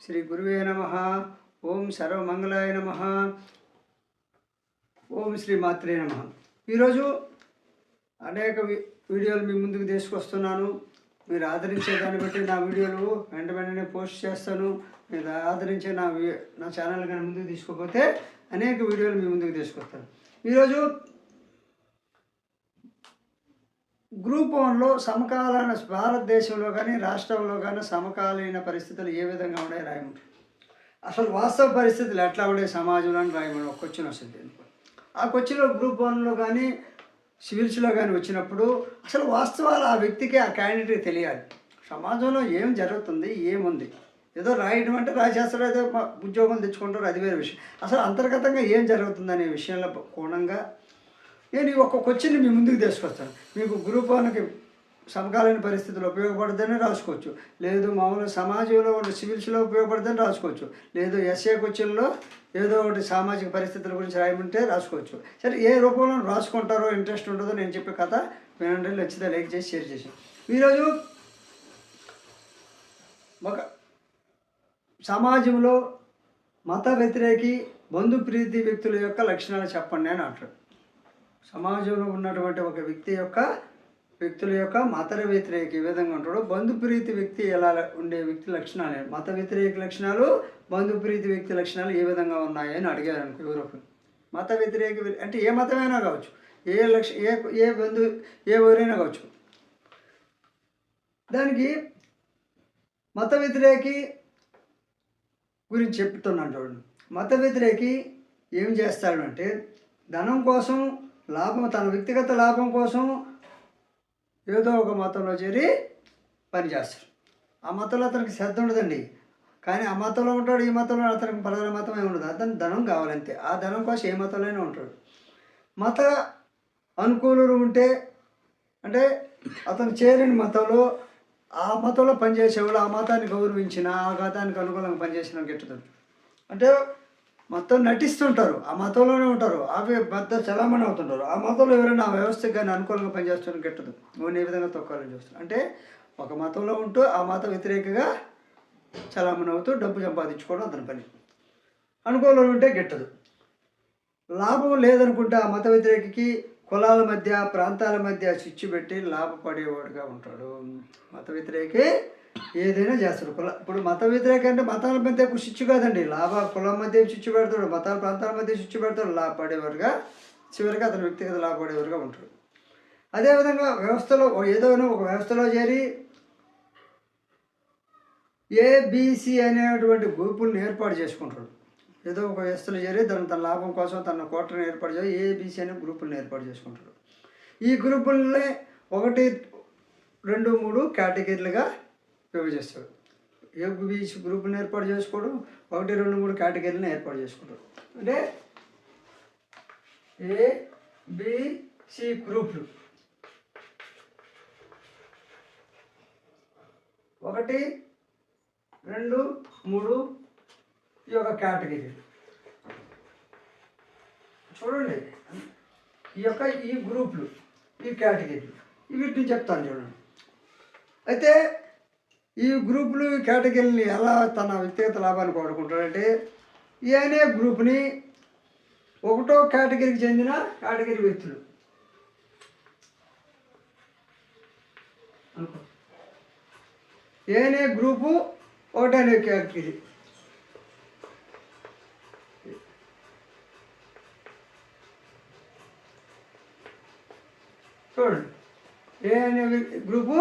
శ్రీ గురువే నమః. ఓం సర్వమంగళాయ నమః. ఓం శ్రీ మాత్రే నమః. ఈరోజు అనేక వీడియోలు మీ ముందుకు తీసుకొస్తున్నాను. మీరు ఆదరించే దాన్ని బట్టి నా వీడియోలు వెంటనే పోస్ట్ చేస్తాను. మీరు ఆదరించే నా ఛానల్ కానీ ముందుకు తీసుకోకపోతే అనేక వీడియోలు మీ ముందుకు తీసుకొస్తాను. ఈరోజు గ్రూప్ 1లో సమకాలీన భారతదేశంలో కానీ రాష్ట్రంలో కానీ సమకాలీన పరిస్థితులు ఏ విధంగా ఉన్నాయి రాయమంటారు. అసలు వాస్తవ పరిస్థితులు ఎట్లా ఉండే సమాజంలో రాయమని ఒక క్వశ్చన్ వస్తుంది. ఆ క్వశ్చన్లో గ్రూప్ 1లో కానీ సివిల్స్లో కానీ వచ్చినప్పుడు అసలు వాస్తవాలు ఆ వ్యక్తికి ఆ క్యాండిడేట్కి తెలియాలి. సమాజంలో ఏం జరుగుతుంది, ఏముంది, ఏదో రాయడం అంటే రాసేస్తారు, ఏదో ఉద్యోగం తెచ్చుకుంటారు, అది వేరే విషయం. అసలు అంతర్గతంగా ఏం జరుగుతుంది అనే విషయంలో కోణంగా నేను ఒక క్వశ్చన్ని మీ ముందుకు తీసుకొస్తాను. మీకు గ్రూప్ 1కి సమకాలీన పరిస్థితులు ఉపయోగపడుతుందని రాసుకోవచ్చు, లేదు మామూలు సమాజంలో ఉన్న సివిల్స్లో ఉపయోగపడుతుందని రాసుకోవచ్చు, లేదు ఎస్ఏ క్వశ్చన్లో ఏదో ఒకటి సామాజిక పరిస్థితుల గురించి రాయమంటే రాసుకోవచ్చు. సరే, ఏ రూపంలో రాసుకుంటారో ఇంట్రెస్ట్ ఉంటుందో నేను చెప్పే కథ వినండి. నచ్చితే లైక్ చేసి షేర్ చేసి. ఈరోజు ఒక సమాజంలో మత వ్యతిరేకి బంధుప్రీతి వ్యక్తుల యొక్క లక్షణాలు చెప్పండి అని అంటారు. సమాజంలో ఉన్నటువంటి ఒక వ్యక్తుల యొక్క మత వ్యతిరేక ఏ విధంగా ఉంటాడో, బంధుప్రీతి వ్యక్తి ఎలా ఉండే వ్యక్తి లక్షణాలు, మత వ్యతిరేక లక్షణాలు, బంధుప్రీతి వ్యక్తి లక్షణాలు ఏ విధంగా ఉన్నాయని అడిగారు అనుకో ఎవరొకరు. మత వ్యతిరేక అంటే ఏ మతమైనా కావచ్చు, ఏ ఊరైనా కావచ్చు. దానికి మత వ్యతిరేకి గురించి చెప్తున్నాను చూడండి. మత వ్యతిరేకి ఏం చేస్తాడు అంటే ధనం కోసం, లాభం, తన వ్యక్తిగత లాభం కోసం ఏదో ఒక మతంలో చేరి పనిచేస్తాడు. ఆ మతంలో అతనికి శ్రద్ధ ఉండదండి, కానీ ఆ మతంలో ఉంటాడు, ఈ మతంలో అతనికి పలానా మతం ఏమి ఉండదు. అతను ధనం కావాలంతే. ఆ ధనం కోసం ఏ మతంలోనే ఉంటాడు. మత అనుకూలులు ఉంటే అంటే అతను చేరిన మతంలో ఆ మతంలో పనిచేసేవాళ్ళు ఆ మతాన్ని గౌరవించిన, ఆ మతానికి అనుకూలంగా పనిచేసిన గిట్టుతాడు. అంటే మొత్తం నటిస్తుంటారు, ఆ మతంలోనే ఉంటారు, అవి పెద్ద చలామణి అవుతుంటారు. ఆ మతంలో ఎవరైనా ఆ వ్యవస్థకి కానీ అనుకూలంగా పనిచేస్తారని గిట్టదు. నువ్వు ఏ విధంగా తొక్కాలని చూస్తాను అంటే ఒక మతంలో ఉంటూ ఆ మత వ్యతిరేకంగా చలామణి అవుతూ డబ్బు సంపాదించుకోవడం అతని పని. అనుకూలంగా ఉంటే గిట్టదు. లాభం లేదనుకుంటే ఆ మత వ్యతిరేకికి కులాల మధ్య, ప్రాంతాల మధ్య చిచ్చు పెట్టి లాభపడేవాడుగా ఉంటాడు. మత వ్యతిరేకి ఏదైనా చేస్తాడు. ఇప్పుడు మత వ్యతిరేక అంటే మతాల మధ్య చిచ్చు కాదండి, కులం మధ్య చిచ్చు పెడతాడు, మతాల ప్రాంతాల మధ్య చిచ్చు పెడతాడు, లాభపడేవారుగా చివరికి అతను వ్యక్తిగత లాభపడేవారుగా ఉంటాడు. అదేవిధంగా వ్యవస్థలో ఏదైనా ఒక వ్యవస్థలో చేరి ఏబిసి అనేటువంటి గ్రూపులను ఏర్పాటు చేసుకుంటాడు. ఏదో ఒక వ్యవస్థలో చేరి తన లాభం కోసం తన కోటను ఏర్పాటు చేసి ఏబిసి అనే గ్రూపులను ఏర్పాటు చేసుకుంటాడు. ఈ గ్రూపుల్ని 1, 2, 3 కేటగిరీలుగా విభజిస్తాడు. ఏబిసి గ్రూపులను ఏర్పాటు చేసుకోవడం, 1, 2, 3 కేటగిరీలను ఏర్పాటు చేసుకుంటాడు. అంటే ఏబిసి గ్రూపులు 1, 2, 3 ఈ యొక్క కేటగిరీ చూడండి. ఈ గ్రూపులు, ఈ కేటగిరీలు, వీటిని చెప్తాను చూడండి. అయితే ఈ గ్రూపులు, ఈ కేటగిరీని ఎలా తన వ్యక్తిగత లాభాన్ని వాడుకుంటాడంటే ఈ అనే గ్రూప్ని 1వ కేటగిరీకి చెందిన కేటగిరీ వ్యక్తులు అనుకో. ఏనే గ్రూపు 1 అనే కేటగిరీ, చూడండి. ఏ అనే గ్రూపు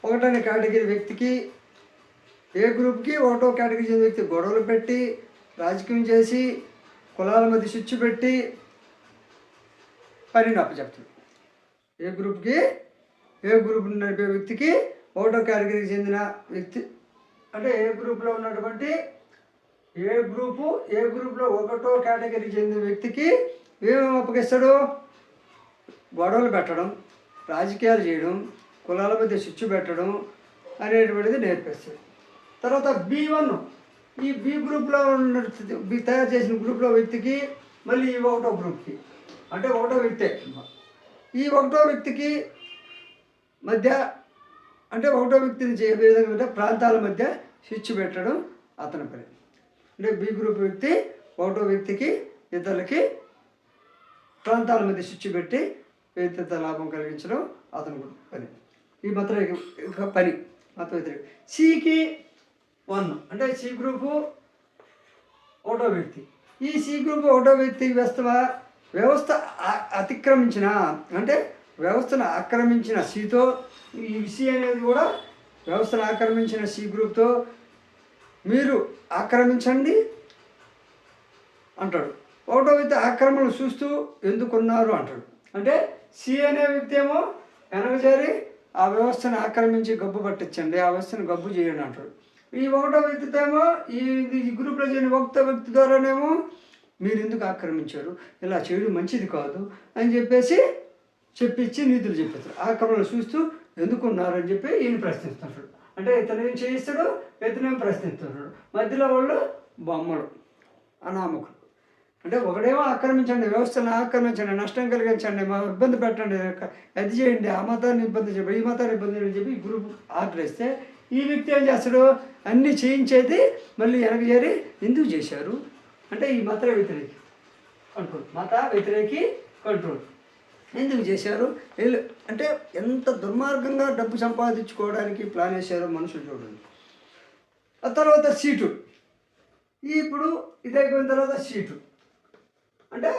1 అనే కేటగిరీ వ్యక్తికి, ఏ గ్రూప్కి 1వ కేటగిరీ చెందిన వ్యక్తి గొడవలు పెట్టి, రాజకీయం చేసి, కులాల మధ్య చిచ్చు పెట్టి పనిని అప్పచెప్తాడు. ఏ గ్రూప్ నడిపే వ్యక్తికి 1వ కేటగిరీకి చెందిన వ్యక్తి అంటే ఏ గ్రూప్లో ఉన్నటువంటి ఏ గ్రూప్లో 1వ కేటగిరీకి చెందిన వ్యక్తికి ఏమేమి అప్పగిస్తాడు? గొడవలు పెట్టడం, రాజకీయాలు చేయడం, కులాల మధ్య చిచ్చు పెట్టడం అనేటువంటిది నేర్పిస్తాడు. తర్వాత B1, ఈ బి గ్రూప్లో ఉన్న తయారు చేసిన గ్రూప్లో వ్యక్తికి మళ్ళీ ఈ 1వ గ్రూప్కి అంటే 1వ వ్యక్తే, ఈ 1వ వ్యక్తికి మధ్య అంటే 1వ వ్యక్తిని ఏ విధంగా ప్రాంతాల మధ్య స్విచ్ పెట్టడం అతని పని. అంటే బి గ్రూప్ వ్యక్తి ఒకటో వ్యక్తికి ఇతరులకి ప్రాంతాల మధ్య స్విచ్ పెట్టి వ్యక్తిగత లాభం కలిగించడం అతని పని. ఈ మత పని మత వ్యతిరేక. సికి 1 అంటే సి గ్రూపు ఒకటో వ్యక్తి. ఈ సి గ్రూప్ ఒకటో వ్యక్తి వ్యవస్థ అతిక్రమించిన అంటే వ్యవస్థను ఆక్రమించిన సితో, ఈ సి అనేది కూడా వ్యవస్థను ఆక్రమించిన సి గ్రూప్తో మీరు ఆక్రమించండి అంటాడు. ఒకటో వ్యక్తి ఆక్రమణలు చూస్తూ ఎందుకున్నారు అంటాడు. అంటే సి అనే వ్యక్తి ఏమో వెనకచేరి ఆ వ్యవస్థను ఆక్రమించి గబ్బు పట్టించండి, ఆ వ్యవస్థను గబ్బు చేయండి అంటాడు. ఈ ఒకటో వ్యక్తితో ఏమో ఈ గ్రూప్లో చేరిన ఒకటో వ్యక్తి ద్వారానేమో మీరు ఎందుకు ఆక్రమించారు, ఇలా చేయడం మంచిది కాదు అని చెప్పించి నీతులు చెప్పేస్తారు. ఆక్రమణలు చూస్తూ ఎందుకున్నారని చెప్పి ఈయన ప్రశ్నిస్తుంటాడు. అంటే ఇతను ఏం చేయిస్తాడు, ఇతనేం ప్రశ్నిస్తున్నాడు. మధ్యలో వాళ్ళు బొమ్మలు, అనామకులు. అంటే ఒకడేమో ఆక్రమించండి, వ్యవస్థను ఆక్రమించండి, నష్టం కలిగించండి, మా ఇబ్బంది పెట్టండి, అది చేయండి, ఆ మతాన్ని ఇబ్బంది చెప్పి ఈ మతాన్ని ఇబ్బంది అని చెప్పి ఈ గ్రూప్ ఆర్డర్ ఇస్తే ఈ వ్యక్తి ఏం చేస్తాడు, అన్నీ చేయించేది మళ్ళీ వెనక చేరి ఎందుకు చేశారు అంటే ఈ మత వ్యతిరేకి కంట్రోల్, మత వ్యతిరేకి కంట్రోల్ ఎందుకు చేశారు అంటే ఎంత దుర్మార్గంగా డబ్బు సంపాదించుకోవడానికి ప్లాన్ చేశారో మనుషులు చూడండి. ఆ తర్వాత సీటు, ఇప్పుడు ఇది అయిపోయిన తర్వాత సీటు అంటే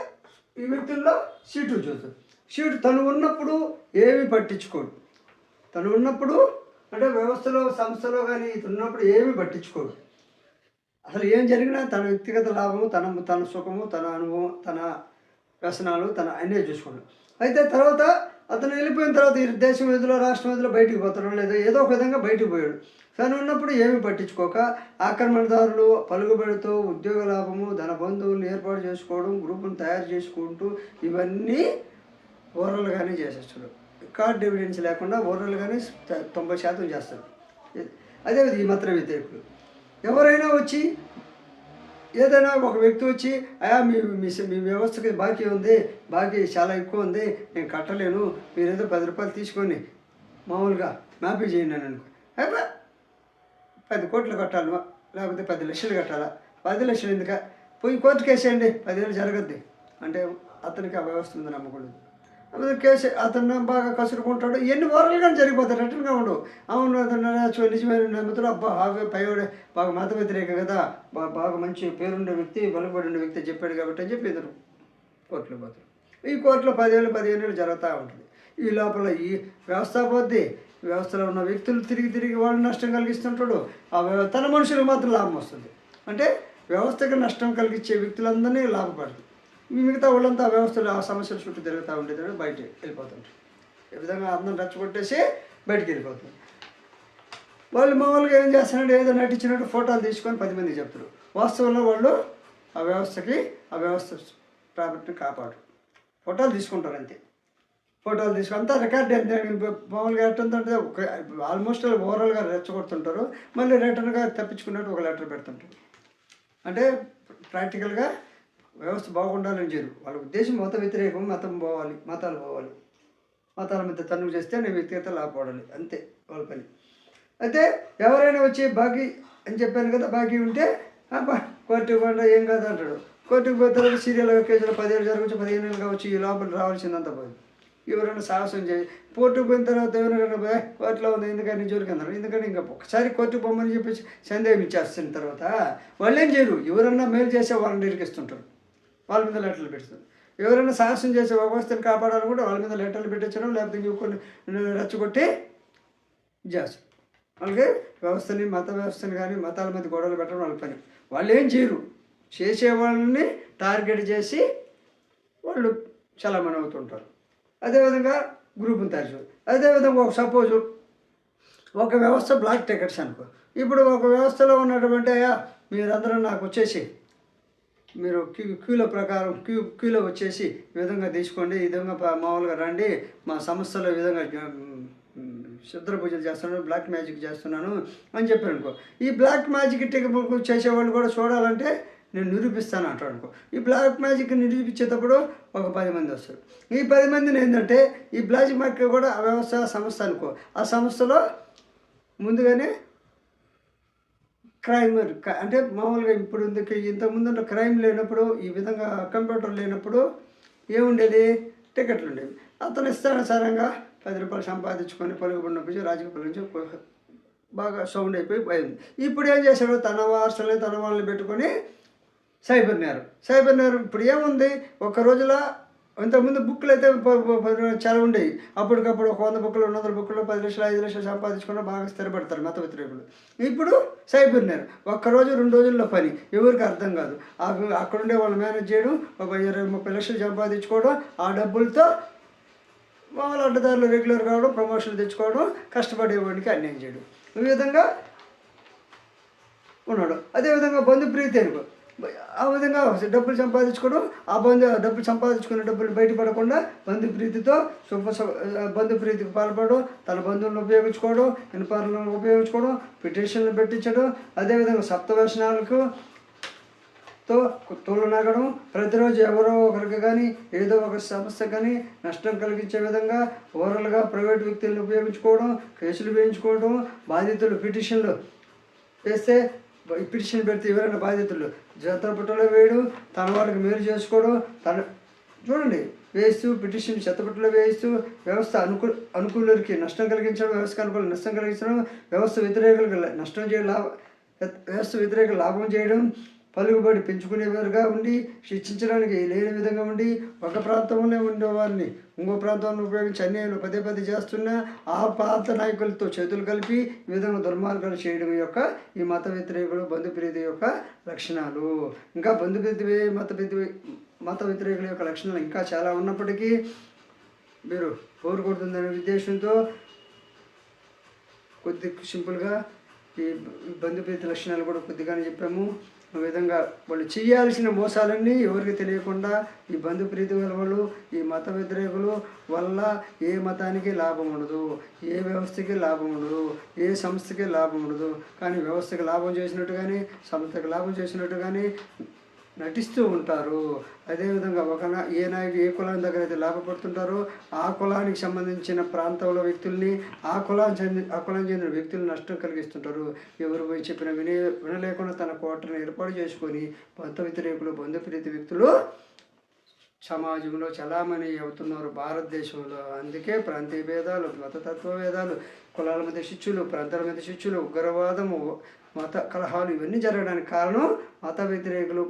ఈ వ్యక్తుల్లో సీటు చూస్తుంది. సీటు తను ఉన్నప్పుడు ఏమీ పట్టించుకోడు, తను ఉన్నప్పుడు అంటే వ్యవస్థలో సంస్థలో కానీ ఇతను ఉన్నప్పుడు ఏమీ పట్టించుకోడు. అసలు ఏం జరిగినా తన వ్యక్తిగత లాభము, తన సుఖము, తన అనుభవం, తన వ్యసనాలు, తన అన్నీ చూసుకోండి. అయితే తర్వాత అతను వెళ్ళిపోయిన తర్వాత ఈ దేశం విధులో రాష్ట్రం విధులో బయటికి పోతాడు, లేదా ఏదో ఒక విధంగా బయటికి పోయాడు. తను ఉన్నప్పుడు ఏమీ పట్టించుకోక ఆక్రమణదారులు పలుకుబడితో ఉద్యోగ లాభము, ధన బంధువులను ఏర్పాటు చేసుకోవడం, గ్రూపును తయారు చేసుకుంటూ ఇవన్నీ ఓరల్గానే చేసేస్తాడు. కార్డ్ ఎవిడెన్స్ లేకుండా ఓరల్గానే 90% చేస్తాడు. అదే ఈ మత వ్యతిరేకులు ఎవరైనా వచ్చి ఏదైనా ఒక వ్యక్తి వచ్చి అయా మీ వ్యవస్థకి బాకీ ఉంది, బాకీ చాలా ఎక్కువ ఉంది, నేను కట్టలేను, మీరు ఏదో 10 రూపాయలు తీసుకొని మామూలుగా మాఫీ చేయండి అని అనుకో, అయిపో 10 కోట్లు కట్టాలి, లేకపోతే 10 లక్షలు కట్టాలా, 10 లక్షలు ఎందుక పోయి కోర్టు కేసేయండి, 10 ఏళ్ళు జరగద్ది అంటే అతనికి ఆ వ్యవస్థ ఉంది నమ్మకూడదు. అతను కేసు అతను బాగా కసురుకుంటాడు, ఎన్ని ఓరలుగా జరిగిపోతాయి, రిటర్న్గా ఉండవు. అవును అతను నిజమైన నమ్ముతాడు, అబ్బా పైవాడే బాగా మత వ్యతిరేక కదా, బాగా మంచి పేరుండే వ్యక్తి, బలపడి ఉండే వ్యక్తి చెప్పాడు కాబట్టి అని చెప్పి ఇతను కోర్టులో పోతాడు. ఈ కోర్టులో 10 ఏళ్ళు 15 ఏళ్ళు జరుగుతూ ఉంటుంది. ఈ లోపల ఈ వ్యవస్థ పోద్ది, వ్యవస్థలో ఉన్న వ్యక్తులు తిరిగి వాళ్ళు నష్టం కలిగిస్తుంటాడు, తన మనుషులకు మాత్రం లాభం వస్తుంది. అంటే వ్యవస్థకి నష్టం కలిగించే వ్యక్తులందరినీ లాభపడుతుంది. మిగతా వాళ్ళంతా ఆ వ్యవస్థలో ఆ సమస్యల చుట్టూ తిరుగుతూ ఉండేది, బయట వెళ్ళిపోతుంటారు. ఈ విధంగా అందరం రెచ్చగొట్టేసి బయటికి వెళ్ళిపోతుంది. వాళ్ళు మామూలుగా ఏం చేస్తున్నాడు, ఏదో నటించినట్టు ఫోటోలు తీసుకొని 10 మందికి చెప్తారు. వాస్తవంలో వాళ్ళు ఆ వ్యవస్థ ప్రాపర్టీని కాపాడు ఫోటోలు తీసుకుంటారు అంతే. ఫోటోలు తీసుకుని అంతా రికార్డ్ మామూలుగా ఎట్టుంటే ఆల్మోస్ట్ ఓవరాల్గా రెచ్చగొడుతుంటారు, మళ్ళీ రిటర్న్గా తప్పించుకున్నట్టు ఒక లెటర్ పెడుతుంటారు. అంటే ప్రాక్టికల్గా వ్యవస్థ బాగుండాలని చేయరు. వాళ్ళ ఉద్దేశం మత వ్యతిరేకం, మతాలు పోవాలి, మతాల మధ్య తన్నుకు చేస్తే నేను వ్యక్తిగత లాభపడాలి, అంతే వాళ్ళ పని. అయితే ఎవరైనా వచ్చి బాకీ అని చెప్పాను కదా, బాకీ ఉంటే కోర్టుకు పోండి ఏం కాదు అంటాడు. కోర్టుకు పోయిన తర్వాత సీరియల్ కేసులో 10 ఏళ్ళు జరగచ్చు, 15 ఏళ్ళు కావచ్చు, ఈ లోపల రావాల్సిందంతా పోయింది. ఎవరైనా సాహసం చేయి కోర్టుకు పోయిన తర్వాత ఎవరైనా కోర్టులో ఉంది ఎందుకని జోలికి అన్నారు, ఎందుకంటే ఇంకా ఒకసారి కోర్టుకు పోమని చెప్పేసి సందేహం ఇచ్చేస్తున్న తర్వాత వాళ్ళు ఏం చేయరు, ఎవరన్నా మేలు చేసే వాళ్ళని ఇరికిస్తుంటారు, వాళ్ళ మీద లెటర్లు పెడుతుంది. ఎవరైనా సాహసం చేసే వ్యవస్థను కాపాడాలనుకుంటే వాళ్ళ మీద లెటర్లు పెట్టించడం, లేకపోతే ఇంకొన్ని రెచ్చగొట్టి చేస్తారు. వాళ్ళకి వ్యవస్థని, మత వ్యవస్థని కానీ మతాల మధ్య గొడవలు పెట్టడం వాళ్ళ పని. వాళ్ళు ఏం చేయరు, చేసే వాళ్ళని టార్గెట్ చేసి వాళ్ళు చలామణి అవుతుంటారు. అదేవిధంగా గ్రూపుని తయారు చేయాలి. అదేవిధంగా సపోజు ఒక వ్యవస్థ బ్లాక్ టికెట్స్ అనుకో, ఇప్పుడు ఒక వ్యవస్థలో ఉన్నటువంటి మీరందరూ నాకు వచ్చేసి మీరు క్యూల ప్రకారం క్యూలో వచ్చేసి ఈ విధంగా తీసుకోండి, ఈ విధంగా మామూలుగా రండి, మా సంస్థలో ఈ విధంగా శుద్ర పూజలు చేస్తున్నాను, బ్లాక్ మ్యాజిక్ చేస్తున్నాను అని చెప్పారు అనుకో. ఈ బ్లాక్ మ్యాజిక్ చేసేవాళ్ళు కూడా చూడాలంటే నేను నిరూపిస్తాను అంటాడు అనుకో. ఈ బ్లాక్ మ్యాజిక్ నిరూపించేటప్పుడు ఒక 10 మంది వస్తారు. ఈ 10 మందిని ఏంటంటే ఈ బ్లాక్ మ్యాజిక్ కూడా ఆ వ్యవస్థ సంస్థ అనుకో, ఆ సంస్థలో ముందుగానే క్రైమ్ అంటే మామూలుగా ఇప్పుడు ఇంతకుముందు క్రైమ్ లేనప్పుడు ఈ విధంగా కంప్యూటర్ లేనప్పుడు ఏముండేది, టికెట్లు ఉండేవి. అతను ఇష్టానుసారంగా 10 రూపాయలు సంపాదించుకొని పలుకుబడి నొప్పించి రాజకీయ పనుల నుంచి బాగా సౌండ్ అయిపోయి పోయింది. ఇప్పుడు ఏం చేశాడు, తన వారసుల్ని తన వాళ్ళని పెట్టుకొని సైబర్ నేరం ఇప్పుడు ఏముంది, ఒక రోజులో ఇంతకుముందు బుక్లు అయితే చాలా ఉండేవి. అప్పటికప్పుడు ఒక 100 బుక్లు 200 బుక్లు 10 లక్షలు 5 లక్షలు సంపాదించుకున్న బాగా స్థిరపడతారు మత వ్యతిరేకులు. ఇప్పుడు సైబర్ నేరం ఒక్కరోజు 2 రోజుల్లో పని, ఎవరికి అర్థం కాదు. అక్కడుండే వాళ్ళు మేనేజ్ చేయడం, ఒక 20-30 లక్షలు సంపాదించుకోవడం, ఆ డబ్బులతో వాళ్ళ అడ్డదారులు రెగ్యులర్ కావడం, ప్రమోషన్లు తెచ్చుకోవడం, కష్టపడేవాడికి అన్యాయం చేయడం, ఈ విధంగా ఉన్నాడు. అదేవిధంగా బంధుప్రీతి అనుకో, ఆ విధంగా డబ్బులు సంపాదించుకోవడం, డబ్బులు సంపాదించుకున్న డబ్బులు బయటపడకుండా బంధుప్రీతితో బంధుప్రీతికి పాల్పడడం, తన బంధువులను ఉపయోగించుకోవడం, ఇన్పార్లను ఉపయోగించుకోవడం, పిటిషన్లు పెట్టించడం, అదేవిధంగా సప్తవ్యసనాలకు తోలునాగడం, ప్రతిరోజు ఎవరో ఒకరికి కానీ ఏదో ఒక సమస్య కానీ నష్టం కలిగించే విధంగా ఓరల్గా ప్రైవేట్ వ్యక్తులను ఉపయోగించుకోవడం, కేసులు వేయించుకోవడం, బాధితులు పిటిషన్లు వేస్తే పిటిషన్ పెడితే ఎవరైనా బాధితులు చెత్తపుట్టలో వేయడం, తన వాళ్ళకి మేలు చేసుకోవడం, చూడండి వేస్తూ పిటిషన్ చెత్తపుట్టలో వేయిస్తూ వ్యవస్థ అనుకూలకి నష్టం కలిగించడం, వ్యవస్థకు అనుకూల నష్టం కలిగించడం, వ్యవస్థ వ్యతిరేకులకు నష్టం చేయడం, వ్యవస్థ వ్యతిరేక లాభం చేయడం, పలుకుబడి పెంచుకునేవారుగా ఉండి శిక్షించడానికి లేని విధంగా ఉండి ఒక ప్రాంతంలో ఉండేవారిని ఇంకో ప్రాంతంలో ఉపయోగించి అన్యాయాలు పదే చేస్తున్న ఆ ప్రాంత నాయకులతో చేతులు కలిపి ఈ విధంగా దుర్మార్గాలు చేయడం యొక్క ఈ మత వ్యతిరేకులు బంధుప్రీతి యొక్క లక్షణాలు. ఇంకా మత వ్యతిరేకుల యొక్క లక్షణాలు ఇంకా చాలా ఉన్నప్పటికీ మీరు కోరుకుంటుందనే ఉద్దేశంతో కొద్ది సింపుల్గా ఈ బంధుప్రీతి లక్షణాలు కూడా కొద్దిగానే చెప్పాము. ఆ విధంగా వాళ్ళు చేయాల్సిన మోసాలన్నీ ఎవరికి తెలియకుండా ఈ బంధుప్రీతి వాళ్ళు ఈ మత వ్యతిరేకులు వల్ల ఏ మతానికి లాభం ఉండదు, ఏ వ్యవస్థకి లాభం ఉండదు, ఏ సంస్థకి లాభం ఉండదు. కానీ వ్యవస్థకి లాభం చేసినట్టు కానీ సంస్థకి లాభం చేసినట్టు కానీ నటిస్తూ ఉంటారు. అదేవిధంగా ఏ నాయకుడు ఏ కులం దగ్గర అయితే లాభపడుతుంటారో ఆ కులానికి సంబంధించిన ప్రాంతంలో వ్యక్తుల్ని ఆ కులం చెందిన వ్యక్తులు నష్టం కలిగిస్తుంటారు. ఎవరు పోయి చెప్పిన వినలేకుండా తన కోటను ఏర్పాటు చేసుకొని మత వ్యతిరేకులు బంధుప్రీతి వ్యక్తులు సమాజంలో చలామణి అవుతున్నారు భారతదేశంలో. అందుకే ప్రాంతీయ భేదాలు, మతతత్వ భేదాలు, కులాల మధ్య శిక్షులు, ప్రాంతాల మధ్య శిక్షులు, ఉగ్రవాదము, మత కలహాలు ఇవన్నీ జరగడానికి కారణం మత వ్యతిరేకులు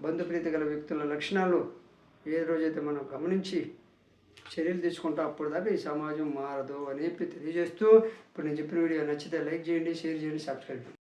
బంధుప్రీతి గల వ్యక్తుల లక్షణాలు ఏ రోజైతే మనం గమనించి చర్యలు తీసుకుంటాం అప్పుడు దాకా ఈ సమాజం మారదు అని తెలియజేస్తూ ఇప్పుడు నేను చెప్పిన వీడియో నచ్చితే లైక్ చేయండి, షేర్ చేయండి, సబ్స్క్రైబ్ చేయండి.